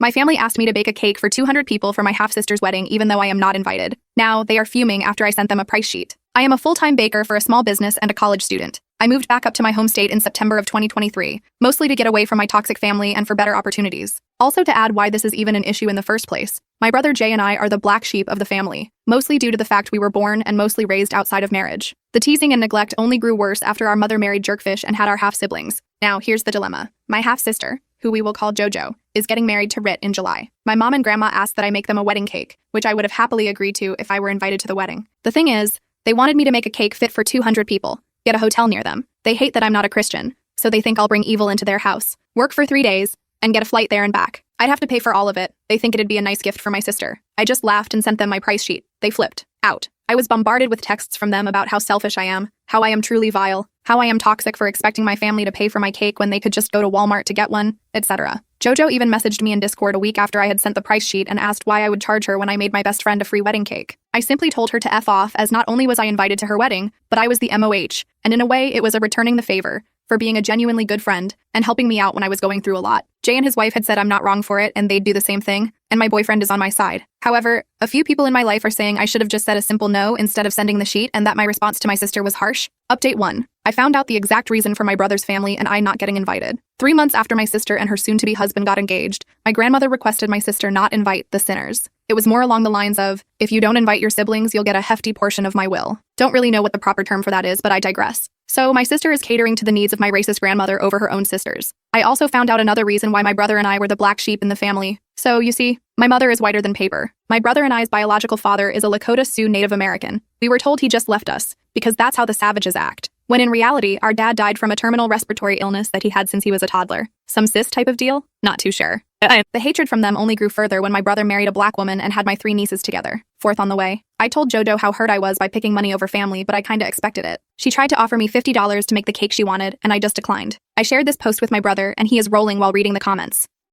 My family asked me to bake a cake for 200 people for my half-sister's wedding even though I am not invited. Now, they are fuming after I sent them a price sheet. I am a full-time baker for a small business and a college student. I moved back up to my home state in September of 2023, mostly to get away from my toxic family and for better opportunities. Also to add why this is even an issue in the first place, my brother Jay and I are the black sheep of the family, mostly due to the fact we were born and mostly raised outside of marriage. The teasing and neglect only grew worse after our mother married Jerkfish and had our half-siblings. Now, here's the dilemma. My half-sister, who we will call JoJo, is getting married to Rit in July. My mom and grandma asked that I make them a wedding cake, which I would have happily agreed to if I were invited to the wedding. The thing is, they wanted me to make a cake fit for 200 people, get a hotel near them. They hate that I'm not a Christian, so they think I'll bring evil into their house, work for 3 days, and get a flight there and back. I'd have to pay for all of it. They think it'd be a nice gift for my sister. I just laughed and sent them my price sheet. They flipped out. I was bombarded with texts from them about how selfish I am, how I am truly vile, how I am toxic for expecting my family to pay for my cake when they could just go to Walmart to get one, etc. JoJo even messaged me in Discord a week after I had sent the price sheet and asked why I would charge her when I made my best friend a free wedding cake. I simply told her to F off, as not only was I invited to her wedding, but I was the MOH, and in a way it was a returning the favor for being a genuinely good friend and helping me out when I was going through a lot. Jay and his wife had said I'm not wrong for it and they'd do the same thing, and my boyfriend is on my side. However, a few people in my life are saying I should have just said a simple no instead of sending the sheet and that my response to my sister was harsh. Update 1. I found out the exact reason for my brother's family and I not getting invited. 3 months after my sister and her soon-to-be husband got engaged, my grandmother requested my sister not invite the sinners. It was more along the lines of, if you don't invite your siblings, you'll get a hefty portion of my will. Don't really know what the proper term for that is, but I digress. So my sister is catering to the needs of my racist grandmother over her own sisters. I also found out another reason why my brother and I were the black sheep in the family. So, you see, my mother is whiter than paper. My brother and I's biological father is a Lakota Sioux Native American. We were told he just left us, because that's how the savages act. When in reality, our dad died from a terminal respiratory illness that he had since he was a toddler. Some cis type of deal? Not too sure. The hatred from them only grew further when my brother married a black woman and had my 3 nieces together. 4th on the way. I told JoJo how hurt I was by picking money over family, but I kinda expected it. She tried to offer me $50 to make the cake she wanted, and I just declined. I shared this post with my brother, and he is rolling while reading the comments.